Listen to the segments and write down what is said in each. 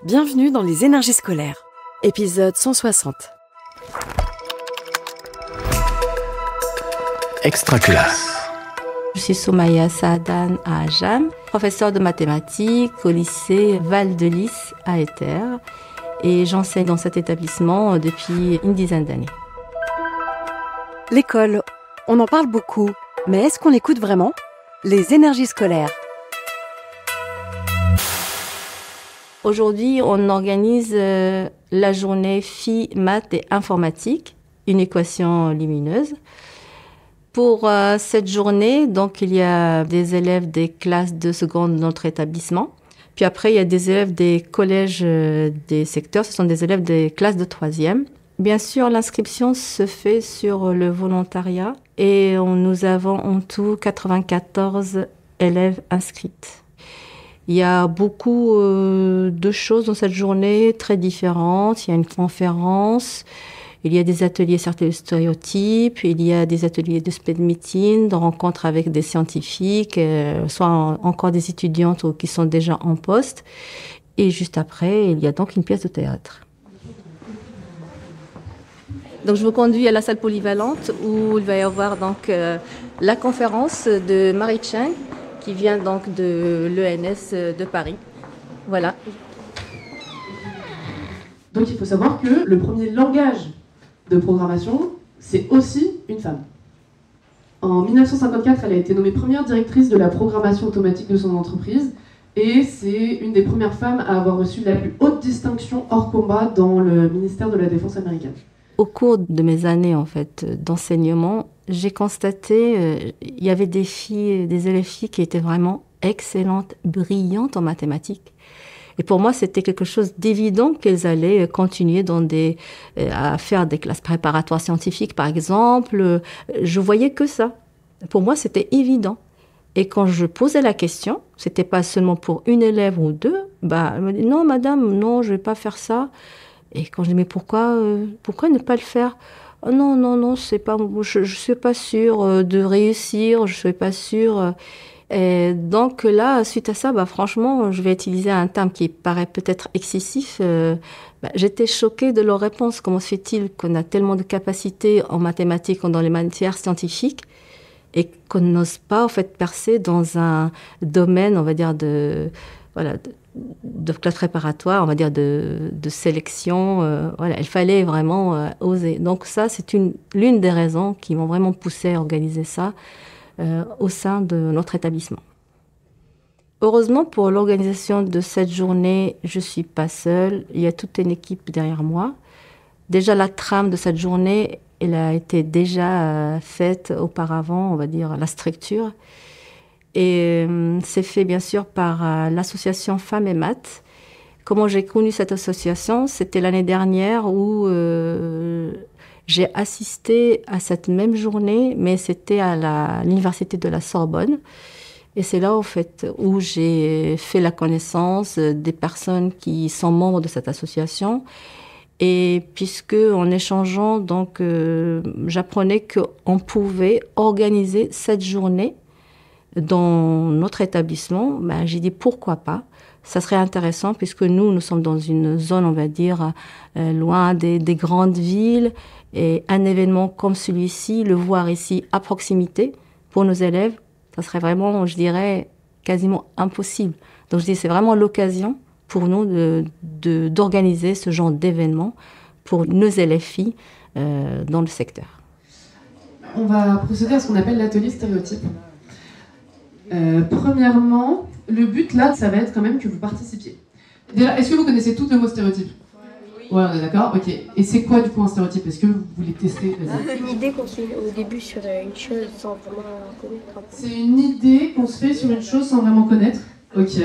Bienvenue dans les énergies scolaires, épisode 160. Extraclasse. Je suis Soumaya Saadan à Ajam, professeure de mathématiques au lycée Val-de-Lys à Etter, et j'enseigne dans cet établissement depuis une dizaine d'années. L'école, on en parle beaucoup, mais est-ce qu'on l'écoute vraiment ? Les énergies scolaires. Aujourd'hui, on organise la journée filles, maths et informatique, une équation lumineuse. Pour cette journée, donc, il y a des élèves des classes de seconde de notre établissement. Puis après, il y a des élèves des collèges des secteurs. Ce sont des élèves des classes de troisième. Bien sûr, l'inscription se fait sur le volontariat et nous avons en tout 94 élèves inscrites. Il y a beaucoup de choses dans cette journée très différentes. Il y a une conférence, il y a des ateliers sur les stéréotypes, il y a des ateliers de speed meeting, de rencontres avec des scientifiques, soit encore des étudiantes qui sont déjà en poste. Et juste après, il y a donc une pièce de théâtre. Donc je vous conduis à la salle polyvalente où il va y avoir donc la conférence de Marie Cheng, qui vient donc de l'ENS de Paris. Voilà. Donc il faut savoir que le premier langage de programmation, c'est aussi une femme. En 1954, elle a été nommée première directrice de la programmation automatique de son entreprise et c'est une des premières femmes à avoir reçu la plus haute distinction hors combat dans le ministère de la Défense américaine. Au cours de mes années d'enseignement, j'ai constaté il y avait des élèves filles qui étaient vraiment excellentes, brillantes en mathématiques. Et pour moi, c'était quelque chose d'évident qu'elles allaient continuer à faire des classes préparatoires scientifiques, par exemple. Je voyais que ça. Pour moi, c'était évident. Et quand je posais la question, c'était pas seulement pour une élève ou deux. Elle me dit non, madame, non, je vais pas faire ça. Et quand je dis mais pourquoi ne pas le faire ? Oh non, c'est pas, je suis pas sûre de réussir, je suis pas sûre. Et donc là, suite à ça, franchement, je vais utiliser un terme qui paraît peut-être excessif. J'étais choquée de leur réponse. Comment se fait-il qu'on a tellement de capacités en mathématiques ou dans les matières scientifiques et qu'on n'ose pas en fait percer dans un domaine, on va dire de classe préparatoire, on va dire de sélection. Il fallait vraiment oser. Donc ça, c'est l'une des raisons qui m'ont vraiment poussée à organiser ça au sein de notre établissement. Heureusement, pour l'organisation de cette journée, je ne suis pas seule. Il y a toute une équipe derrière moi. Déjà, la trame de cette journée, elle a été déjà faite auparavant, on va dire, la structure. Et c'est fait bien sûr par l'association Femmes et Maths. Comment j'ai connu cette association ? C'était l'année dernière où j'ai assisté à cette même journée, mais c'était à l'université de la Sorbonne. Et c'est là en fait où j'ai fait la connaissance des personnes qui sont membres de cette association. Et puisque en échangeant, donc, j'apprenais qu'on pouvait organiser cette journée dans notre établissement, j'ai dit pourquoi pas. Ça serait intéressant puisque nous sommes dans une zone, on va dire, loin des grandes villes. Et un événement comme celui-ci, le voir ici à proximité pour nos élèves, ça serait vraiment, je dirais, quasiment impossible. Donc je dis, c'est vraiment l'occasion pour nous d'organiser ce genre d'événement pour nos élèves filles dans le secteur. On va procéder à ce qu'on appelle l'atelier stéréotype. Premièrement, le but là, ça va être quand même que vous participiez. Déjà, est-ce que vous connaissez tout le mot stéréotype ? Ouais, on est d'accord, ok. Et c'est quoi du coup un stéréotype ? Est-ce que vous voulez tester ? C'est une idée qu'on se fait au début sur une chose sans vraiment connaître. C'est une idée qu'on se fait sur une chose sans vraiment connaître ? Ok.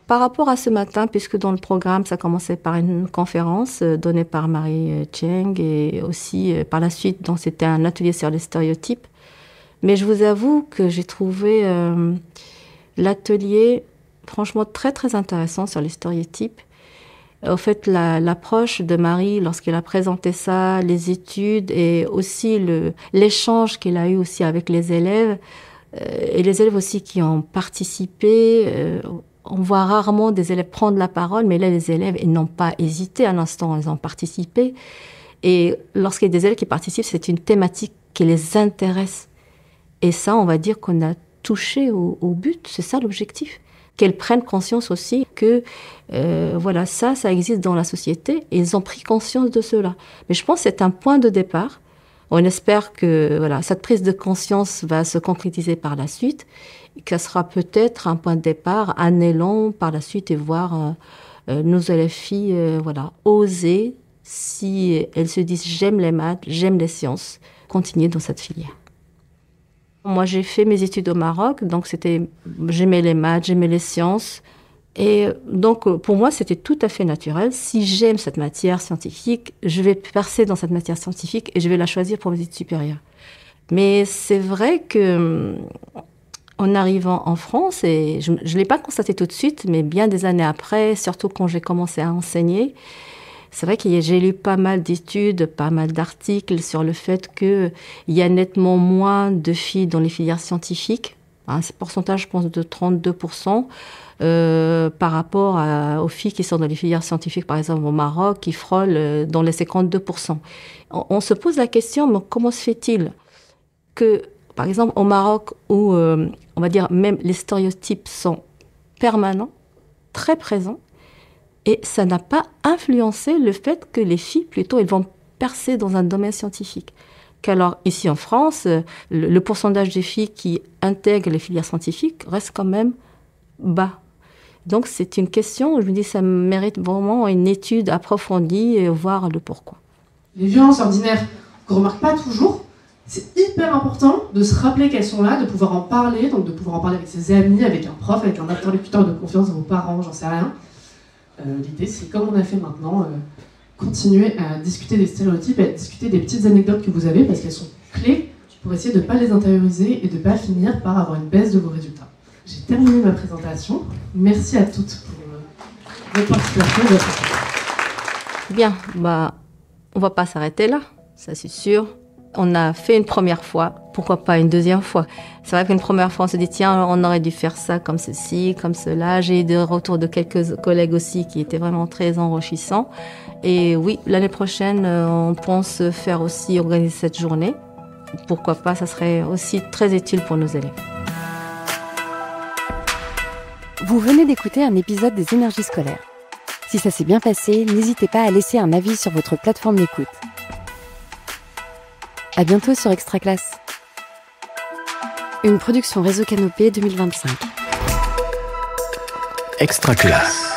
Par rapport à ce matin, puisque dans le programme, ça commençait par une conférence donnée par Marie Cheng et aussi par la suite, donc c'était un atelier sur les stéréotypes. Mais je vous avoue que j'ai trouvé l'atelier franchement très très intéressant sur les stéréotypes. Au fait, l'approche de Marie, lorsqu'elle a présenté ça, les études et aussi l'échange qu'elle a eu aussi avec les élèves, et les élèves aussi qui ont participé, on voit rarement des élèves prendre la parole, mais là, les élèves, ils n'ont pas hésité un instant, ils ont participé. Et lorsqu'il y a des élèves qui participent, c'est une thématique qui les intéresse. Et ça, on va dire qu'on a touché au but, c'est ça l'objectif. Qu'elles prennent conscience aussi que voilà, ça existe dans la société et ils ont pris conscience de cela. Mais je pense que c'est un point de départ. On espère que voilà, cette prise de conscience va se concrétiser par la suite et que ça sera peut-être un point de départ, un élan par la suite et voir nos élèves filles voilà, oser, si elles se disent « j'aime les maths, j'aime les sciences », continuer dans cette filière. Moi, j'ai fait mes études au Maroc, donc j'aimais les maths, j'aimais les sciences. Et donc, pour moi, c'était tout à fait naturel. Si j'aime cette matière scientifique, je vais percer dans cette matière scientifique et je vais la choisir pour mes études supérieures. Mais c'est vrai que, en arrivant en France, et je ne l'ai pas constaté tout de suite, mais bien des années après, surtout quand j'ai commencé à enseigner, c'est vrai que j'ai lu pas mal d'études, pas mal d'articles sur le fait qu'il y a nettement moins de filles dans les filières scientifiques. Un pourcentage, je pense, de 32%. Par rapport aux filles qui sont dans les filières scientifiques, par exemple au Maroc, qui frôlent dans les 52%. On se pose la question, mais comment se fait-il que, par exemple, au Maroc, où, on va dire, même les stéréotypes sont permanents, très présents, et ça n'a pas influencé le fait que les filles, plutôt, elles vont percer dans un domaine scientifique. Qu'alors, ici en France, le pourcentage des filles qui intègrent les filières scientifiques reste quand même bas. Donc, c'est une question où je me dis ça mérite vraiment une étude approfondie et voir le pourquoi. Les violences ordinaires qu'on ne remarque pas toujours, c'est hyper important de se rappeler qu'elles sont là, de pouvoir en parler, donc de pouvoir en parler avec ses amis, avec un prof, avec un interlocuteur de confiance, vos parents, j'en sais rien. L'idée, c'est comme on a fait maintenant, continuer à discuter des stéréotypes, à discuter des petites anecdotes que vous avez, parce qu'elles sont clés pour essayer de ne pas les intérioriser et de ne pas finir par avoir une baisse de vos résultats. J'ai terminé ma présentation. Merci à toutes pour votre participation. Bien, on ne va pas s'arrêter là, ça c'est sûr. On a fait une première fois, pourquoi pas une deuxième fois. C'est vrai qu'une première fois, on se dit, tiens, on aurait dû faire ça comme ceci, comme cela. J'ai eu des retours de quelques collègues aussi qui étaient vraiment très enrichissants. Et oui, l'année prochaine, on pense faire aussi organiser cette journée. Pourquoi pas, ça serait aussi très utile pour nos élèves. Vous venez d'écouter un épisode des Énergies scolaires. Si ça s'est bien passé, n'hésitez pas à laisser un avis sur votre plateforme d'écoute. À bientôt sur Extra Classe. Une production Réseau Canopé 2025. Extra Classe.